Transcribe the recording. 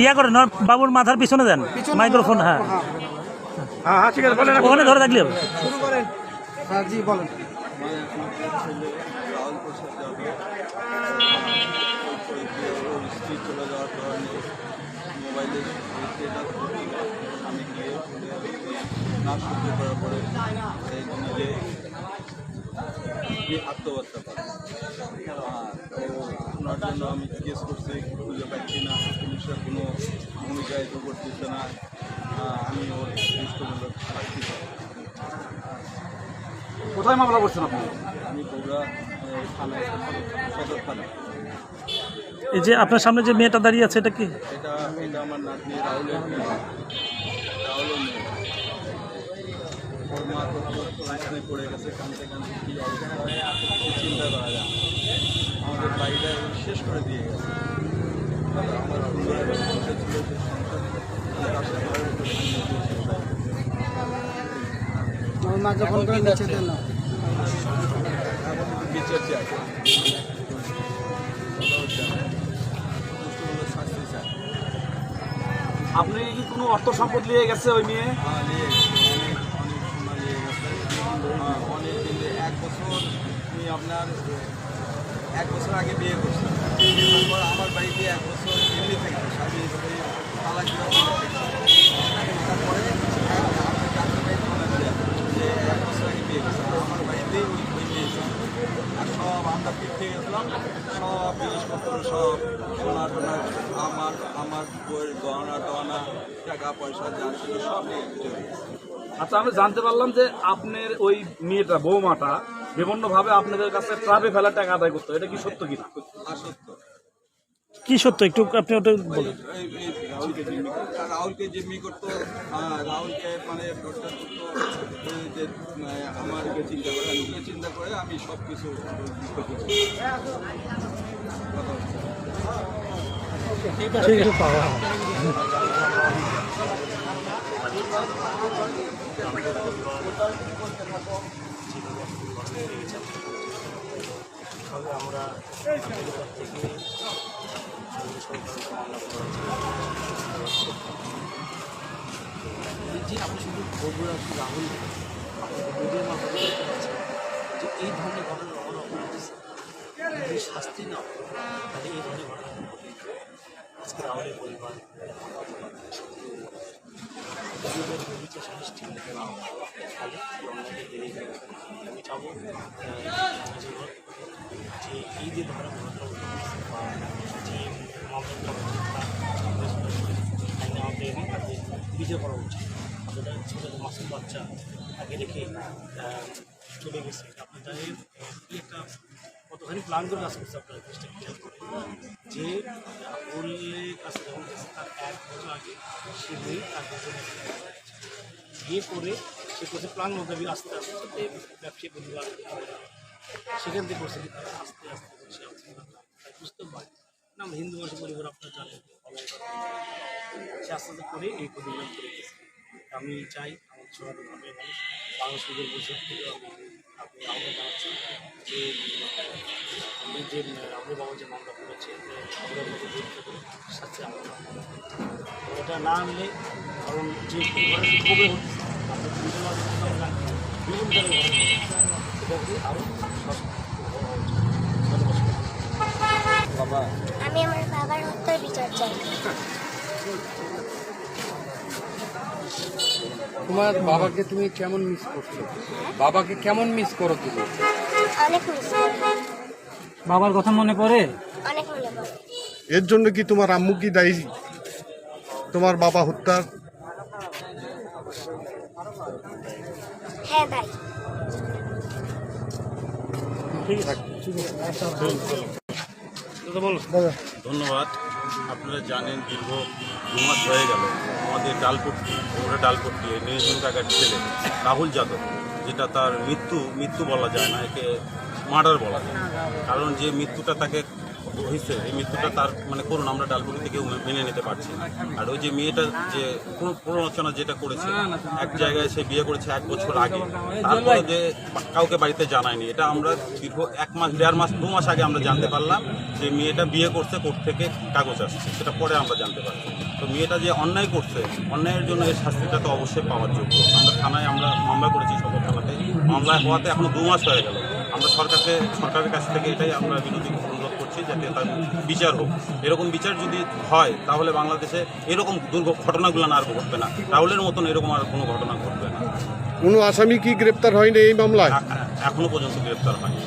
ইয়া করেন বাবুর মাথার পিছনে দেন মাইক্রোফোন। হ্যাঁ হ্যাঁ ঠিক আছে বলেন, ওখানে ধরে থাকলে হবে। শুরু করেন। হ্যাঁ জি বলেন। চলে যাওয়ার কারণে মোবাইলে আমি গিয়ে না সহ্য করার পরে নিজে আত্মহত্যা করে। তো ওনার জন্য আমি জিজ্ঞেস করছি, খুঁজে পাচ্ছি না, পুলিশের কোনো ভূমিকায় তো করতেছে না। আমি ওর দৃষ্টগুলো পাচ্ছি না। কোথায় মামলা করছেন আপনি? আমি বগুড়া থানায়, সদর থানা। এই যে আপনার সামনে যে মেয়েটা দাঁড়িয়ে আছে এটা কি? এটা আমার নাতনি রাহুলের মেয়ে। রাহুলের মেয়ে, ওর মা তো রাস্তায় পড়ে গেছে, কাঁদতে কাঁদতে কী অবস্থা চিন্তা করা যায়। আমাদের বাড়িটা শেষ করে দিয়ে গেছে। আমার সুন্দর একটা সংসার ছিল, যে সংসার মা যখন করে নিচ্ছে দেন না বিচার চাই, শাস্তি চাই। আপনি কি কোনো অর্থ সম্পদ নিয়ে গেছে ওই মেয়ে? নিয়ে গেছে, অনেক সোনা নিয়ে গেছে। অনেক দিন 1 বছর, আমি আপনার 1 বছর আগে বিয়ে করছি। তারপর আমার বাড়িতে 1 বছর এমনি থাকতো, স্বামী তালাক তারপরে আমার কাছের বাড়িতে মনে করে যে 1 বছর আগে বিয়ে করছে। আমার বাড়িতেই ওই বিয়ে ছিল। আর সব আমরা পিঠে গেছিলাম, সব জিনিসপত্র, সব সোনা টোনা, আমার বইয়ের গহনা টহনা, টাকা পয়সা যা ছিল সব নিয়ে চলে গেছে। আচ্ছা, আমি জানতে পারলাম যে আপনার ওই মেয়েটা, বৌমাটা বিভিন্নভাবে আপনাদের কাছে ট্রাবে ফেলার টাকা আদায় করতো, এটা কি সত্য কিনা? আসত্য। কি সত্য একটু আপনি ওটা বলুন। রাহুলকে জিম্মি করতো, রাহুলকে মানে প্রচার করতো যে আমাকে চিন্তা করে, নিজেকে চিন্তা করে আমি সব কিছু ঠিক আছে পাওয়া আমরা যে আপনি শুধু বগুড়া রাহুল মিডিয়ার মাধ্যমে দেখতে পাচ্ছেন যে এই ধরনের ঘটনা অনেক ঘটেছে। যদি শাস্তি না তাহলে এই ধরনের ঘটনা আজকে রাহুলের পরিবার বিচার সৃষ্টি না তাহলে অন্যায় বেড়ে যাবে। আমি চাবো যে এই যে ধরনের ঘটনা বা যে মামলা আমাদের বিচার করা উচিত। আপনাদের ছোটো মাসুম বাচ্চা আগে রেখে চলে গেছে, আপনি জানেন কি একটা কতখানি প্ল্যান করে কাজ করছে। আপনারা চেষ্টা খেয়াল করেন যে রাহুলের কাছে যখন গেছে তার 1 বছর আগে সে মেয়ে তার বিয়ে করে সে করছে প্ল্যান মোতাবেক আস্তে আস্তে ব্যবসায়ী পরিবার সেখান থেকে করছে আস্তে আস্তে সে বুঝতে পারে না। আমরা হিন্দু ভাষী পরিবার আপনারা জানেন, সে আস্তে আস্তে করে এই পরিবার করে গেছে। আমি চাই আমার সনাতনভাবে মানুষ বাংলাদেশের বৈষম্য থেকে আমি আহ্বান জানাচ্ছি যে এই যে রাহুল বাবা যে মামলা করেছে শাস্তি আলাদা এটা না আনলে, কারণ যে কবে হচ্ছে বিভিন্ন এটাকে আরও বাবা, আমি আমার বাবার হত্যার বিচার চাই। তোমার বাবাকে তুমি কেমন মিস করছো? বাবাকে কেমন মিস করো তুমি? অনেক মিস করি, বাবার কথা মনে পড়ে? অনেক মনে পড়ে। এর জন্য কি তোমার আম্মু কি দায়ী তোমার বাবা হত্যার? হ্যাঁ ভাই। ধন্যবাদ। আপনারা জানেন দীর্ঘ 2 মাস হয়ে গেল আমাদের ডালপট্টি, ওরা ডালপট্টি নিরঞ্জন কাকার ছেলে রাহুল যাদব, যেটা তার মৃত্যু বলা যায় না, একে মার্ডার বলা যায়। কারণ যে মৃত্যুটা তাকে হয়েছে এই মৃত্যুটা তার মানে করুন আমরা ডালপুরিতে কেউ মেনে নিতে পারছি না। আর ওই যে মেয়েটা যে প্ররোচনা যেটা করেছে, এক জায়গায় সে বিয়ে করেছে 1 বছর আগে, তারপরে যে কাউকে বাড়িতে জানায়নি, এটা আমরা দীর্ঘ 1 মাস 1.5 মাস 2 মাস আগে আমরা জানতে পারলাম যে মেয়েটা বিয়ে করছে, কোর্ট থেকে কাগজ আসছে, সেটা পরে আমরা জানতে পারছি। তো মেয়েটা যে অন্যায় করছে, অন্যায়ের জন্য এর শাস্তিটা তো অবশ্যই পাওয়ার যোগ্য। আমরা থানায় আমরা মামলা করেছি, সদর থানাতে মামলা হওয়াতে এখনো 2 মাস হয়ে গেল। আমরা সরকারের কাছ থেকে এটাই আমরা বিনতি অনুরোধ করছি যাতে তার বিচার হোক। এরকম বিচার যদি হয় তাহলে বাংলাদেশে এরকম ঘটনাগুলো আর ঘটবে না, রাহুলের মতন এরকম আর কোনো ঘটনা ঘটবে না। কোনো আসামি কি গ্রেপ্তার হয়নি এই মামলায়? এখনো পর্যন্ত গ্রেপ্তার হয়নি।